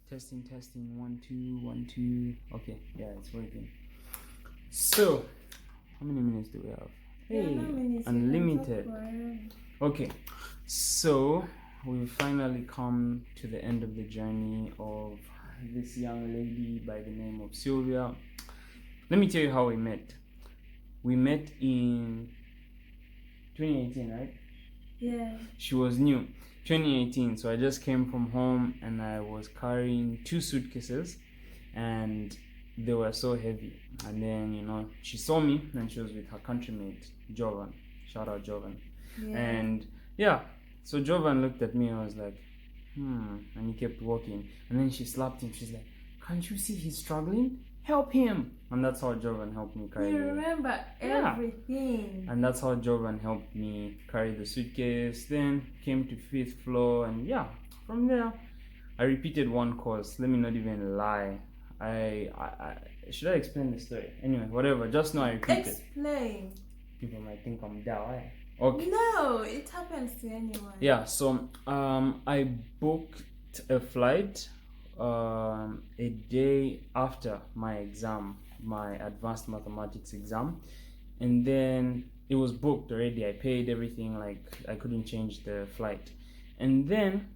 Testing, testing. 1 2 1 2. Okay, yeah, it's working. So, how many minutes do we have? Hey, no minutes, unlimited. Okay, so we've finally come to the end of the journey of this young lady by the name of Sylvia. Let me tell you how we met. We met in 2018, right? Yeah. She was new. 2018, so I just came from home and I was carrying 2 suitcases and they were so heavy. And then, she saw me and she was with her countrymate, Jovan. Shout out Jovan. Yeah. And yeah, so Jovan looked at me and was like, and he kept walking. And then she slapped him. She's like, can't you see he's struggling? Help him. And that's how Jovan helped me carry You remember everything. And that's how Jovan helped me carry the suitcase. Then came to 5th floor, and yeah, from there I repeated one course. Let me not even lie. I should I explain the story? Anyway, whatever. Just know I repeated. Explain. People might think I'm down. Okay. No, it happens to anyone. Yeah. So I booked a flight a day after my exam, my advanced mathematics exam, and then it was booked already. I paid everything, like I couldn't change the flight. And then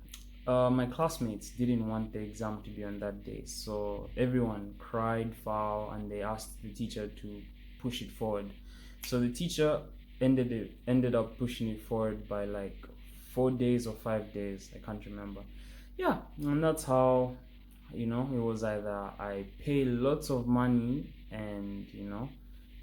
my classmates didn't want the exam to be on that day, so everyone cried foul and they asked the teacher to push it forward. So the teacher ended up pushing it forward by like 4 days or 5 days, I can't remember. Yeah, and that's how, it was either I pay lots of money and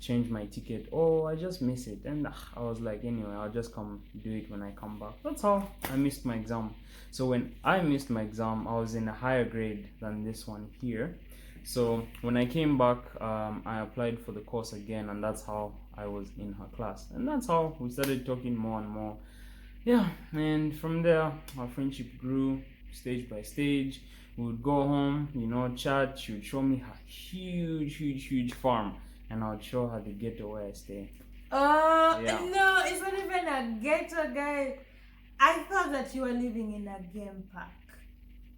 change my ticket, or I just miss it. And I was like, anyway, I'll just come do it when I come back. That's how I missed my exam. So when I missed my exam, I was in a higher grade than this one here. So when I came back, I applied for the course again, and that's how I was in her class. And that's how we started talking more and more. Yeah, and from there our friendship grew stage by stage. We would go home, chat. She would show me her huge farm, and I would show her the ghetto where I stay. Oh, yeah. No, it's not even a ghetto, guy. I thought that you were living in a game park.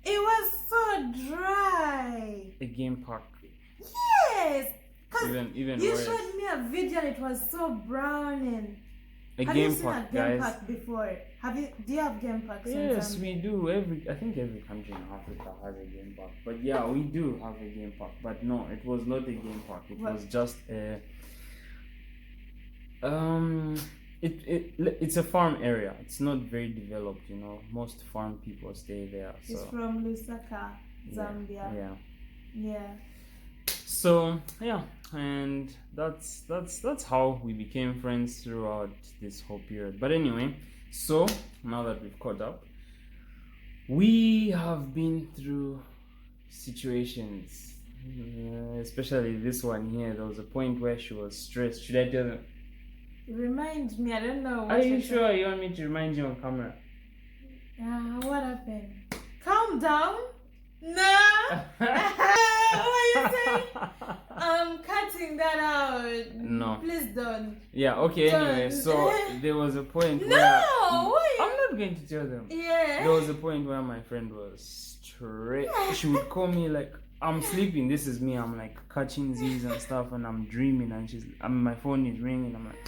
It was so dry. A game park? Yes. Even you worse. showed me a video and it was so brown and... Have you seen a game park before? Do you have game parks? Yes, we do. I think every country in Africa has a game park. But yeah, we do have a game park. But no, it was not a game park. It was just a it's a farm area. It's not very developed, Most farm people stay there. So. It's from Lusaka, Zambia. Yeah. So yeah, and that's how we became friends throughout this whole period. But anyway, so now that we've caught up, we have been through situations, especially this one here. There was a point where she was stressed. Should I tell them? Remind me, I don't know. Are you sure you want me to remind you on camera? What happened? Calm down. No. What are you saying? I'm cutting that out. No. Please don't. Yeah, okay, don't. Anyway, so there was a point where... No! I'm not going to tell them. Yeah. There was a point where my friend was straight. She would call me like, I'm sleeping, this is me, I'm like catching Z's and stuff, and I'm dreaming, and my phone is ringing, I'm like,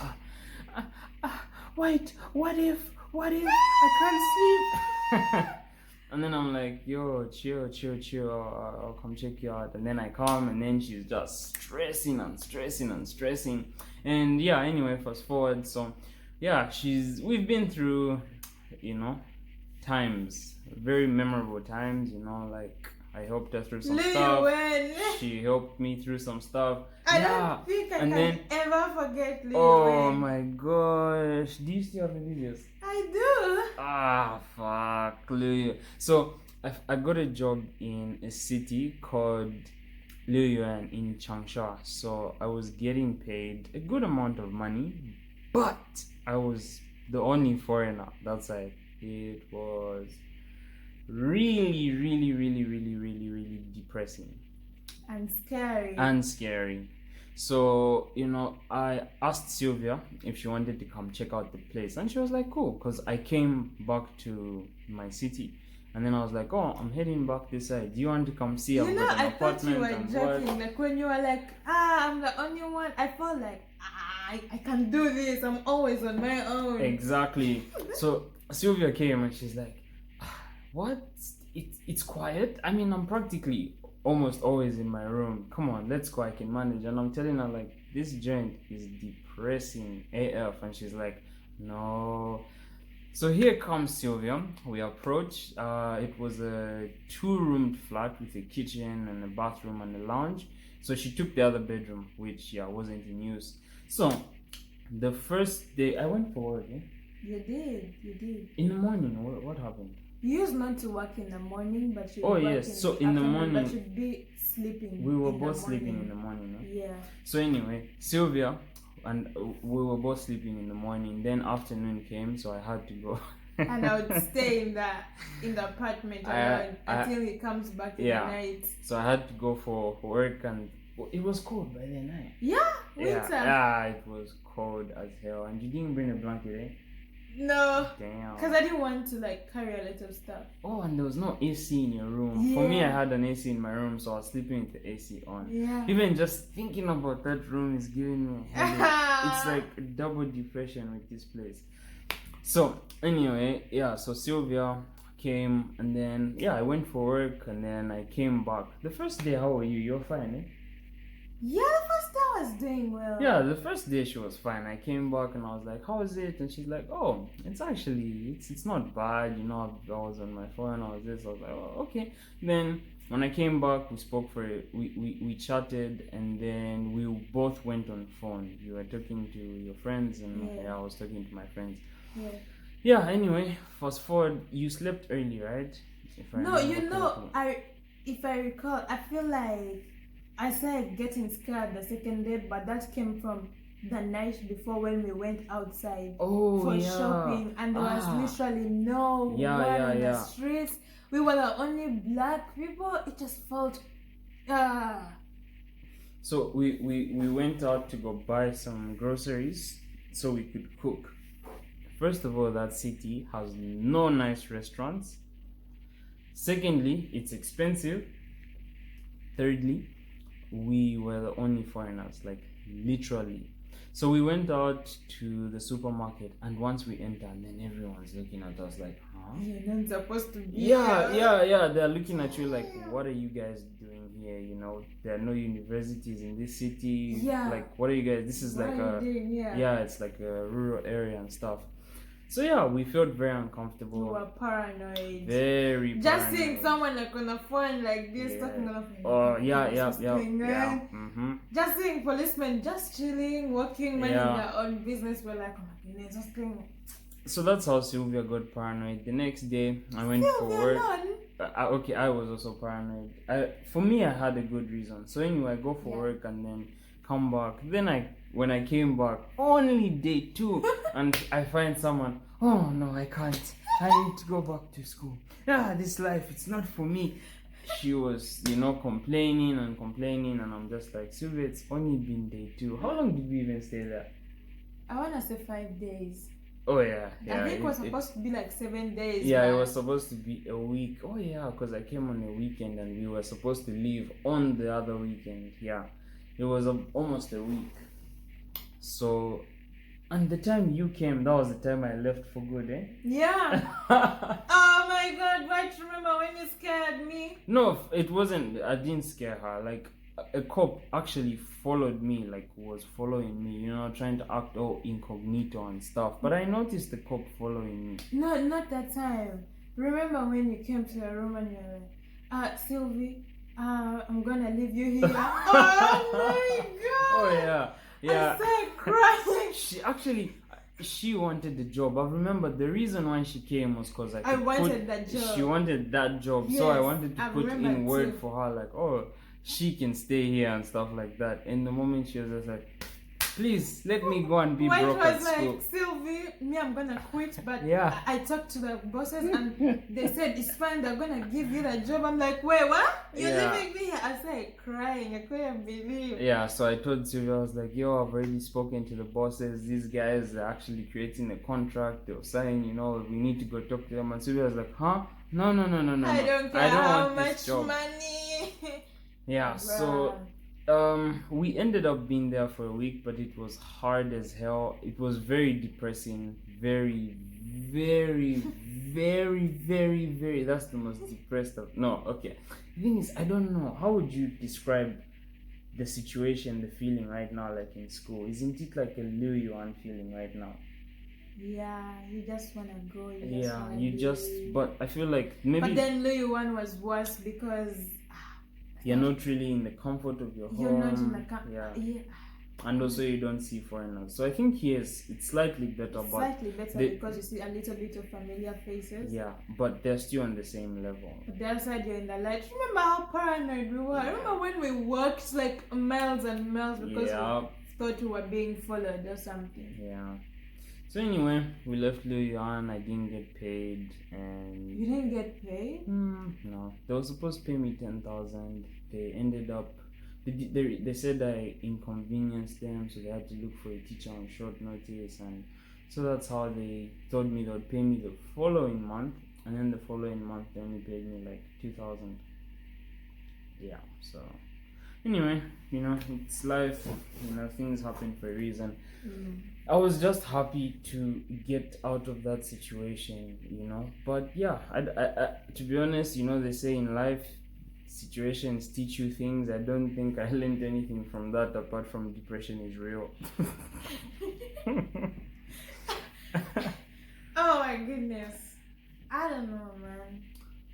wait, what if I can't sleep? And then I'm like, yo, chill, I'll come check you out. And then I come, and then she's just stressing. And yeah, anyway, fast forward. So yeah, we've been through, times, very memorable times, like I helped her through some stuff. She helped me through some stuff. I don't think I can ever forget Lil Oh my gosh. Do you still have the videos? I do. Fuck, Lil. So I got a job in a city called Liyuan in Changsha. So I was getting paid a good amount of money, but I was the only foreigner that side. It was really depressing and scary. So I asked Sylvia if she wanted to come check out the place, and she was like, cool, because I came back to my city And then I was like, oh, I'm heading back this side. Do you want to come see? I've You know, got an I thought you apartment were and joking. what? Like when you were like, I'm the only one. I felt like, I can do this. I'm always on my own. Exactly. So Sylvia came and she's like, what? It's quiet. I mean, I'm practically almost always in my room. Come on, let's go. I can manage. And I'm telling her like, this joint is depressing AF. And she's like, no. So here comes Sylvia. We approach. It was a 2-room flat with a kitchen and a bathroom and a lounge. So she took the other bedroom, which wasn't in use. So the first day I went for work. You did. In the morning, what happened? You used not to work in the morning, but you. Oh work yes. in So the in the afternoon, morning, but you'd be sleeping. we were in the both sleeping morning. in the morning. No? Yeah. So anyway, Sylvia and we were both sleeping in the morning. Then afternoon came, so I had to go. And I would stay in the apartment alone until he comes back in the night. So I had to go for work, and it was cold by then, eh? Yeah, winter. Yeah, it was cold as hell. And you didn't bring a blanket, eh? No. Damn. Because I didn't want to like carry a lot of stuff. Oh, and there was no AC in your room. For me, I had an AC in my room, so I was sleeping with the AC on. Yeah. Even just thinking about that room is giving me a headache. It's like a double depression with this place. So anyway, so Sylvia came, and then I went for work, and then I came back. The first day, how were you? You're fine, eh? Yeah, the first day I was doing well. Yeah, the first day she was fine. I came back and I was like, "How is it?" And she's like, "Oh, it's actually it's not bad. You know, I was on my phone. I was this. I was like, oh, okay." Then when I came back, we spoke we chatted, and then we both went on phone. You were talking to your friends, and I was talking to my friends. Yeah. Anyway, fast forward. You slept early, right? No, you know, if I recall, I feel like I started getting scared the second day, but that came from the night before when we went outside for shopping, and there was literally no one in the streets. We were the only black people. It just felt So we went out to go buy some groceries so we could cook. First of all, that city has no nice restaurants. Secondly, it's expensive. Thirdly, we were the only foreigners, like literally. So we went out to the supermarket, and once we entered, then everyone's looking at us like, huh? You're not supposed to be here. They're looking at you like, what are you guys doing here? You know, there are no universities in this city. Yeah. Like, what are you guys? This is what like it's like a rural area and stuff. So we felt very uncomfortable. We were paranoid. Very just paranoid. seeing someone like on a phone like this talking on a phone. Oh yeah. Mm-hmm. Just seeing policemen just chilling, walking, minding their own business. We're like, oh my goodness, what's going on? So that's how Sylvia got paranoid. The next day, I went for work. I was also paranoid. For me, I had a good reason. So anyway, I go for work and then come back. Then when I came back, only day 2, and I find someone, oh no, I can't. I need to go back to school. This life, it's not for me. She was, complaining, and I'm just like, Sylvia, it's only been day 2. How long did we even stay there? I want to say 5 days. Oh yeah. I think it was supposed to be like 7 days. Yeah, it was supposed to be a week. Oh yeah, because I came on a weekend and we were supposed to leave on the other weekend. Yeah, it was almost a week. So, and the time you came, that was the time I left for good, eh? Yeah. Oh my God! Right? Remember when you scared me? No, it wasn't. I didn't scare her. Like, a cop actually followed me, like was following me, trying to act all incognito and stuff. But I noticed the cop following me. No, not that time. Remember when you came to the room and you're like, Sylvie, I'm gonna leave you here. Oh my God! Oh yeah. I started crying. She wanted the job. I remember the reason why she came was because I wanted that job. She wanted that job, yes, so I wanted to put in word for her, like, oh, she can stay here and stuff like that. In the moment she was just like, please let me go and be broke at school. Like, Sylvie, me, I'm gonna quit, but I talked to the bosses and they said it's fine, they're gonna give you the job. I'm like, wait, what? You're leaving me here? I started crying. I couldn't believe. Yeah, so I told Sylvia, I was like, yo, I've already spoken to the bosses. These guys are actually creating a contract. They'll sign, we need to go talk to them. And Sylvia was like, huh? No. I don't care how want this much job. money. Yeah, so we ended up being there for a week, but it was hard as hell. It was very depressing, very, very. That's the most depressed of. No, okay. The thing is, I don't know. How would you describe the situation, the feeling right now, like in school? Isn't it like a Liu Yuan feeling right now? Yeah, you just wanna go. But I feel like maybe. But then Liu Yuan was worse because you're not really in the comfort of your home. You're not in the yeah. And also you don't see foreigners. So I think yes, it's slightly better. Because you see a little bit of familiar faces. Yeah, but they're still on the same level. But the other side, you're in the light. Remember how paranoid we were? Yeah. Remember when we walked like miles and miles because we thought we were being followed or something. Yeah. So anyway, we left Liu Yuan. I didn't get paid, and you didn't get paid? No, they were supposed to pay me 10,000. They ended up. They said I inconvenienced them, so they had to look for a teacher on short notice, and so that's how they told me they'd pay me the following month, and then the following month they only paid me like 2,000. Yeah. So anyway, it's life. Things happen for a reason. I was just happy to get out of that situation, But yeah, I to be honest, they say in life, situations teach you things. I don't think I learned anything from that apart from depression is real. Oh my goodness. I don't know, man.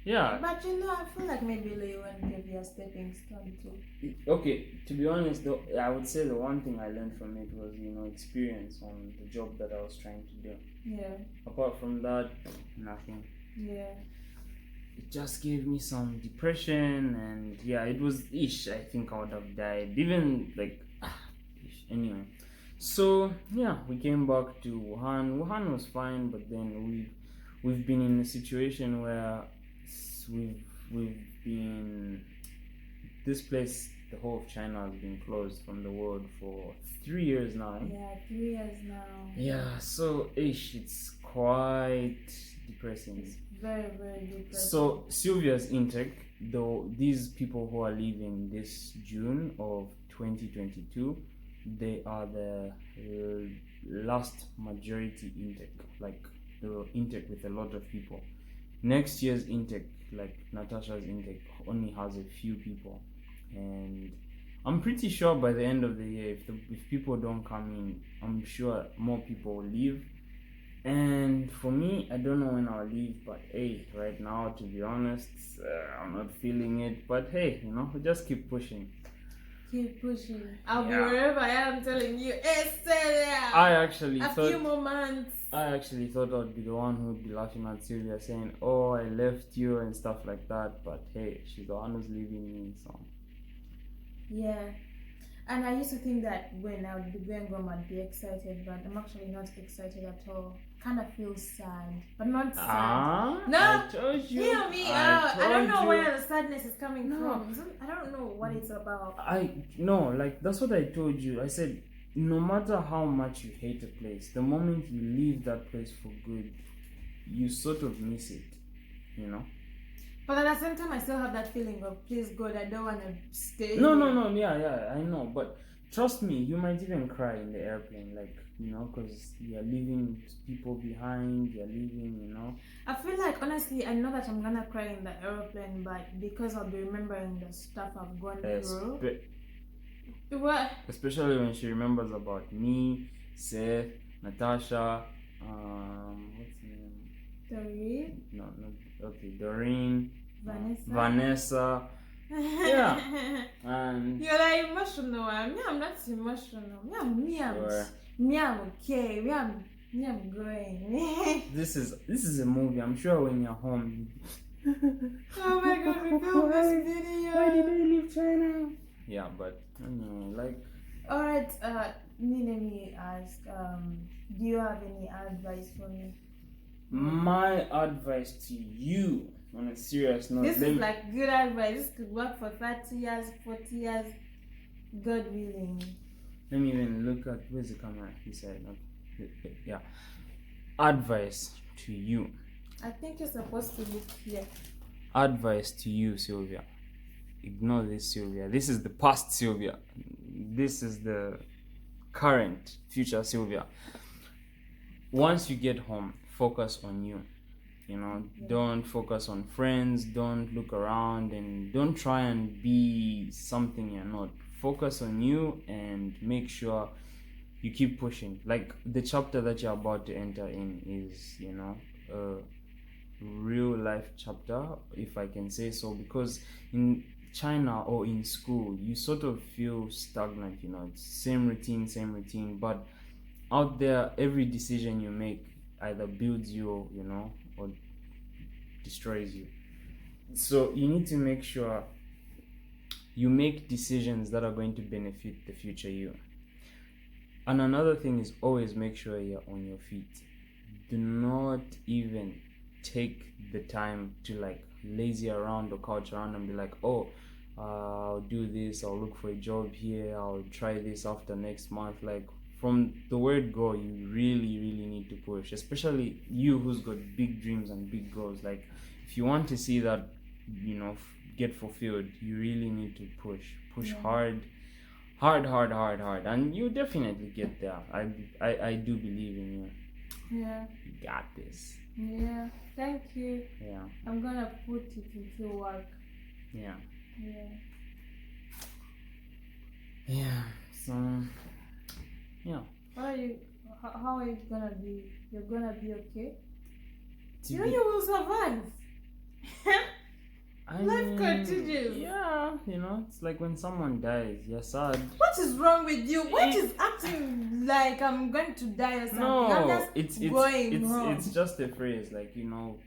Yeah. But I feel like maybe Liu Yuan gave you a stepping stone too. Okay, to be honest though, I would say the one thing I learned from it was, experience on the job that I was trying to do. Yeah. Apart from that, nothing. Yeah. It just gave me some depression, and yeah, it was I think I would have died. Even like anyway. So yeah, we came back to Wuhan. Wuhan was fine, but then we've been in a situation where we've been, this place, the whole of China has been closed from the world for 3 years now. Yeah, 3 years now. Yeah, so it's quite depressing. It's very, very depressing. So Sylvia's intake, though, these people who are leaving this June of 2022, they are the last majority intake, like the intake with a lot of people. Next year's intake, like Natasha's intake, only has a few people, and I'm pretty sure by the end of the year, if people don't come in, I'm sure more people will leave. And for me, I don't know when I'll leave, but hey, right now, to be honest, I'm not feeling it. But hey, we just keep pushing. Keep pushing. I'll be wherever I am, telling you, Estella. I actually thought a few more months. I actually thought I'd be the one who would be laughing at Sylvia, saying, "Oh, I left you" and stuff like that. But hey, she's the one who's leaving me, so. Yeah, and I used to think that when I would be going home, I'd be excited, but I'm actually not excited at all. Kind of feel sad, but not sad. No, I told you. Hear me out. I don't know where the sadness is coming from. I don't know what it's about. That's what I told you. I said, no matter how much you hate a place, the moment you leave that place for good, you sort of miss it, But at the same time, I still have that feeling of, please God, I don't want to stay. No, yeah, I know. But trust me, you might even cry in the airplane, because you're leaving people behind, you're leaving, I feel like, honestly, I know that I'm going to cry in the airplane, but because I'll be remembering the stuff I've gone through. What? Especially when she remembers about me, Seth, Natasha, what's her name? Doreen? No, okay, Doreen, Vanessa. Yeah. And you're like emotional. I'm not emotional. I'm okay. I'm going. This is a movie. I'm sure when you're home. Oh my God, we filmed this video. Why did I leave China? Yeah, but Alright, let me ask, do you have any advice for me? My advice to you, on a serious note. This is like good advice. This could work for 30 years, 40 years, God willing. Let me even look at, where's the camera? He said, okay. Yeah. Advice to you. I think you're supposed to look here. Advice to you, Sylvia. Ignore this, Sylvia. This is the past Sylvia. This is the current, future Sylvia. Once you get home, focus on you. Don't focus on friends, don't look around, and don't try and be something you're not. Focus on you and make sure you keep pushing. Like the chapter that you're about to enter in is, a real life chapter, if I can say so, because in China or in school, you sort of feel stagnant, it's same routine, but out there, every decision you make either builds you, or destroys you. So you need to make sure you make decisions that are going to benefit the future you. And another thing is always make sure you're on your feet. Do not even take the time to like lazy around or couch around and be like, I'll do this, I'll look for a job here, I'll try this after next month. Like from the word go, you really need to push, especially you who's got big dreams and big goals. Like if you want to see that get fulfilled, you really need to push hard, and you definitely get there. I do believe in you. Yeah, you got this. Yeah, thank you. Yeah, I'm gonna put it into work. Yeah. So how are you gonna be? You're gonna be okay? You will survive. Life continues. Yeah, it's like when someone dies, you're sad. What is wrong with you? What is acting like I'm going to die or something? No, I'm just it's just a phrase, like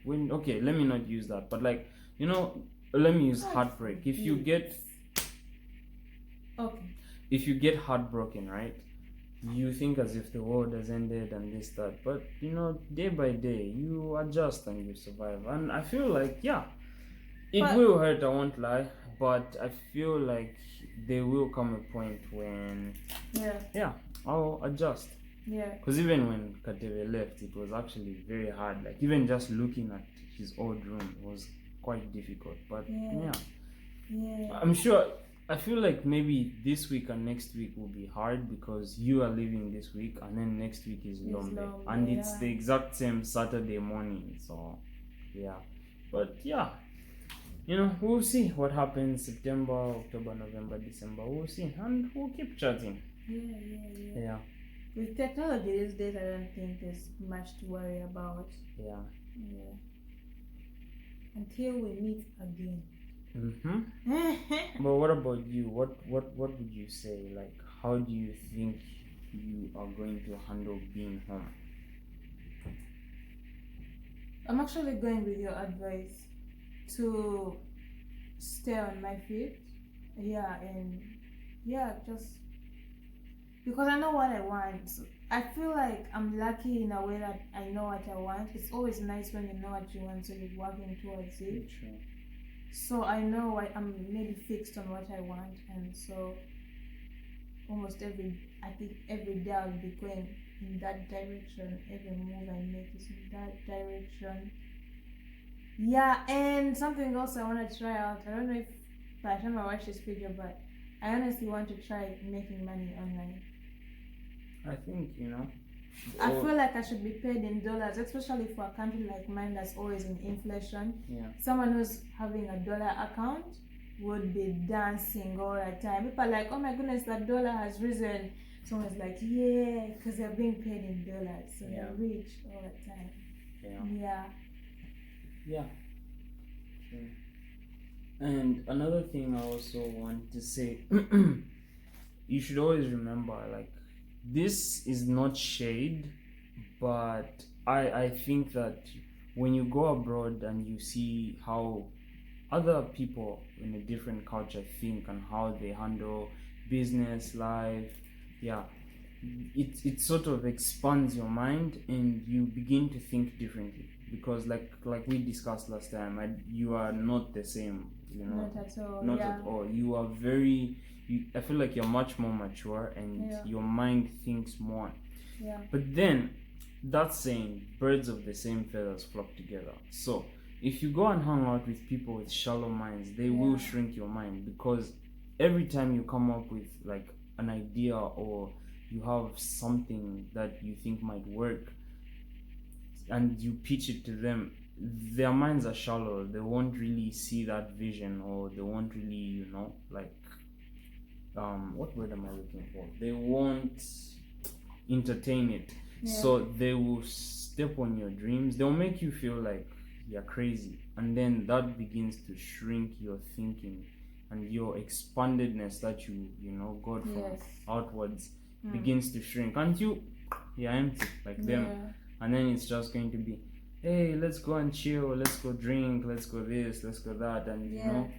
when. Okay, let me not use that, but like let me use heartbreak. If you get heartbroken, right? You think as if the world has ended and this, that, but day by day you adjust and you survive. And I feel like it will hurt, I won't lie, but I feel like there will come a point when I'll adjust. Because even when Katebe left, it was actually very hard. Like even just looking at his old room was quite difficult. But I'm sure. I feel like maybe this week and next week will be hard because you are leaving this week and then next week is Lombe. And it's the exact same Saturday morning. So, But we'll see what happens September, October, November, December. We'll see. And we'll keep chatting. Yeah. With technology these days, I don't think there's much to worry about. Yeah. Until we meet again. But what about you? What would you say? Like, how do you think you are going to handle being home? I'm actually going with your advice to stay on my feet. Just because I know what I want. I feel like I'm lucky in a way that I know what I want. It's always nice when you know what you want, so you're working towards it. True. So I know I'm maybe fixed on what I want, and so almost every day I'll be going in that direction. Every move I make is in that direction. And something else I want to try out. I don't know if by the time I watch this video, but I honestly want to try making money online. I think I feel like I should be paid in dollars, especially for a country like mine that's always in inflation. Someone who's having a dollar account would be dancing all the time. People are like, oh my goodness, that dollar has risen. Someone's like, because they're being paid in dollars, so they're rich all the time. True. And another thing I also want to say, you should always remember, like, this is not shade, but I think that when you go abroad and you see how other people in a different culture think and how they handle business, life, it sort of expands your mind and you begin to think differently, because like we discussed last time, you are not the same, Not at all. At all. You are I feel like you're much more mature and your mind thinks more. But then that saying, birds of the same feathers flock together. So if you go and hang out with people with shallow minds, they will shrink your mind, because every time you come up with like an idea or you have something that you think might work and you pitch it to them, their minds are shallow. They won't really see that vision, or they won't really, like, what word am I looking for? They won't entertain it. So they will step on your dreams. They'll make you feel like you're crazy, and then that begins to shrink your thinking, and your expandedness that you got from outwards begins to shrink, and you're empty like them. And then it's just going to be, hey, let's go and chill, let's go drink, let's go this, let's go that, and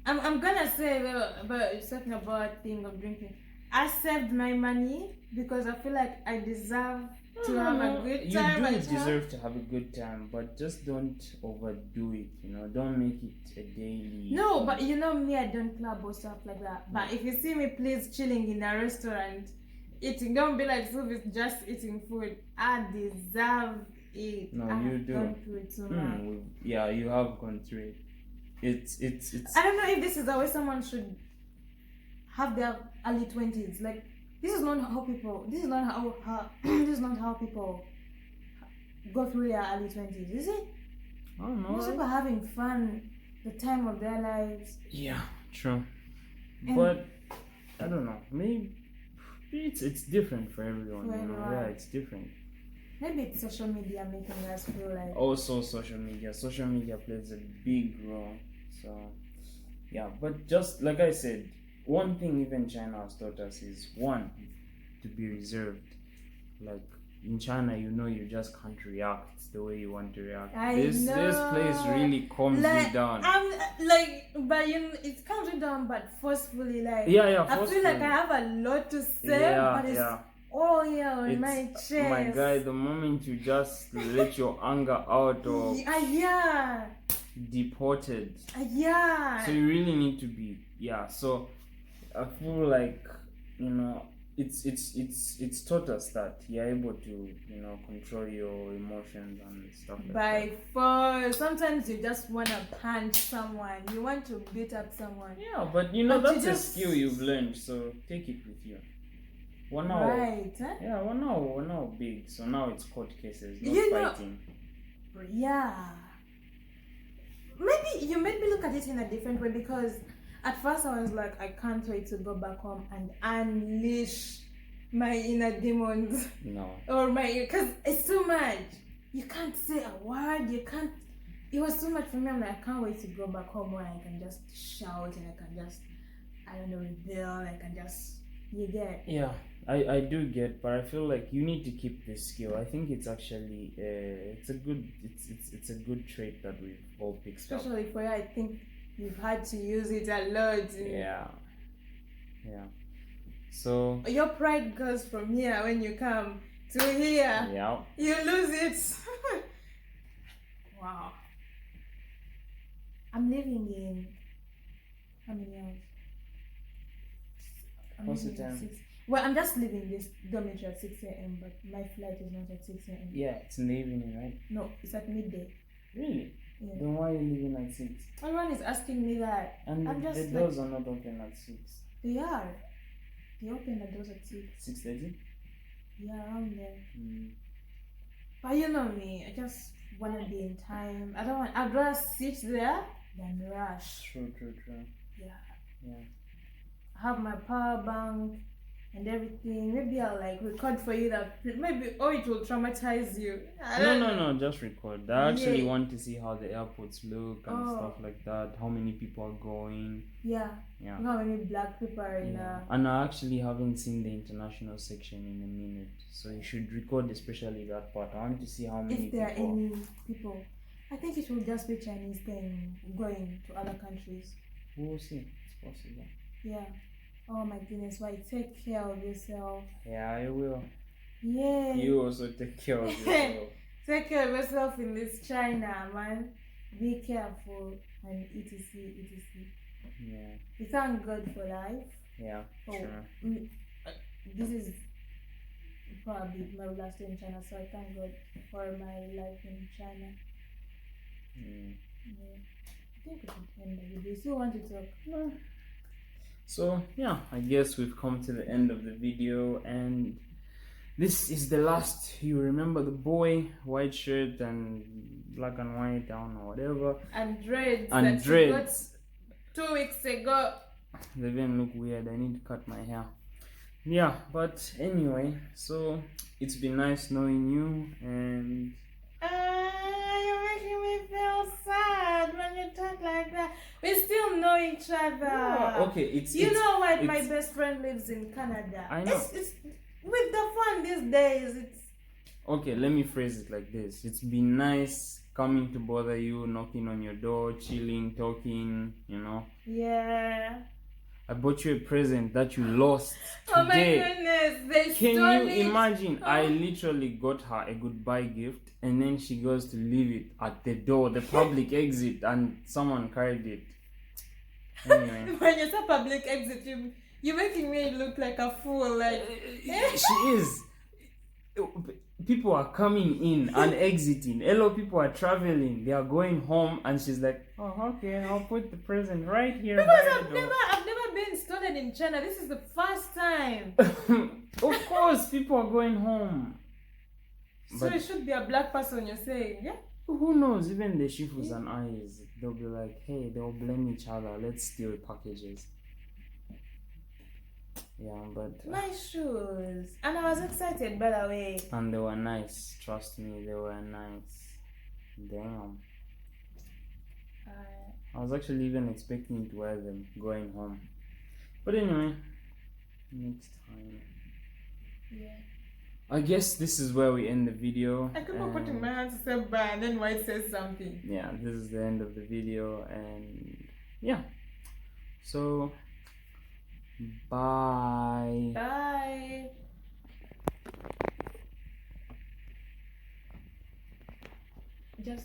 I'm gonna say about talking about thing of drinking. I saved my money because I feel like I deserve to have a good time. You do deserve to have a good time, but just don't overdo it. Don't make it a daily. No, but me, I don't club or stuff like that. But if you see me, please chilling in a restaurant, eating, don't be like Sylvie's just eating food. I deserve it. No, you do. Gone through it so much. Yeah, you have gone through it. It's. I don't know if this is the way someone should have their early 20s. Like, this is not how people go through their early 20s, is it? I don't know. Most people are having fun, the time of their lives. Yeah, true. But I don't know. Maybe it's different for everyone. Yeah, it's different. Maybe it's social media making us feel like. Also, social media plays a big role. So, yeah, but just like I said, one thing even China has taught us is, one, to be reserved. Like in China, you just can't react the way you want to react. This place really calms you down. I'm like, but it calms you down, but forcefully. Like, forcefully. I feel like I have a lot to say, but it's all here on my chest. My guy, the moment you just let your anger out, or deported. So you really need to be. So I feel like it's taught us that you're able to control your emotions and stuff like that. By force. Sometimes you just want to punch someone. You want to beat up someone. Yeah, but that's a skill you've learned. So take it with you. We're now big. So now it's court cases, not fighting. Maybe you made me look at it in a different way, because at first I was like, I can't wait to go back home and unleash my inner demons. No. Because it's too much. You can't say a word. It was too much for me. I'm like, I can't wait to go back home where I can just shout and I can just, rebel. I can just, you get. Yeah, I do get, but I feel like you need to keep this skill. I think it's actually, it's a good trait that we've all picked up. Especially for you, I think you've had to use it a lot. Yeah. So your pride goes from here when you come to here. Yeah. You lose it. Wow. I'm living in how many hours? What's the time? Well, I'm just leaving this dormitory at 6 a.m. but my flight is not at 6 a.m. Yeah, it's in the evening, right? No, it's at midday. Really? Yeah. Then why are you leaving at 6? Everyone is asking me that. And the doors are not open at 6. They are. They open the doors at 6. 6:30? Yeah, around there. But you know me, I just want to be in time. I'd rather sit there than rush. True. Yeah. I have my power bank and everything. Maybe I'll record for you that it will traumatize you. No, just record. I actually want to see how the airports look and stuff like that. How many people are going. Yeah. How many black people are in And I actually haven't seen the international section in a minute. So you should record especially that part. I want to see how many people. If there are any people. I think it will just be Chinese going to other countries. We'll see. It's possible. Yeah. Oh my goodness, why? Take care of yourself. Yeah, I will. Yeah. You also take care of yourself. Take care of yourself in this China, man. Be careful and etc. Yeah. We thank God for life. Yeah, sure. This is probably my last day in China, so I thank God for my life in China. Yeah. I think we should end the video. You still want to talk? No. So yeah, I guess we've come to the end of the video, and this is the last. You remember the boy, white shirt and black and white, I don't know, whatever, and dreads. And dreads. 2 weeks ago. They even look weird. I need to cut my hair. Yeah, but anyway, so it's been nice knowing you, and you're making me feel sad when you talk like that. We still know each other. yeah, okay, you know what? My best friend lives in Canada. I know. It's with the fun these days. It's okay. Let me phrase it like this: it's been nice coming to bother you, knocking on your door, chilling, talking. You know. Yeah. I bought you a present that you lost today. Oh my goodness, they Can stole you it. imagine? Oh. I literally got her a goodbye gift, and then she goes to leave it at the door, the public exit, and someone carried it. Anyway. When you say public exit, you're making me look like a fool. Like She is. People are coming in and exiting. Hello, people are traveling. They are going home, and she's like, "Oh, okay, I'll put the present right here." Because I've never been stolen in China. This is the first time. Of course, people are going home. So it should be a black person, you're saying, yeah? Who knows? Even the shifus and eyes, they'll be like, hey, they'll blame each other. Let's steal packages. Yeah, but Nice shoes. And I was excited, by the way. and they were nice. Trust me, they were nice. Damn. I was actually even expecting to wear them going home. But anyway, next time. Yeah. I guess this is where we end the video. I keep on putting my hands to say bye, and then White says something. Yeah, this is the end of the video, and yeah. So, bye. Bye.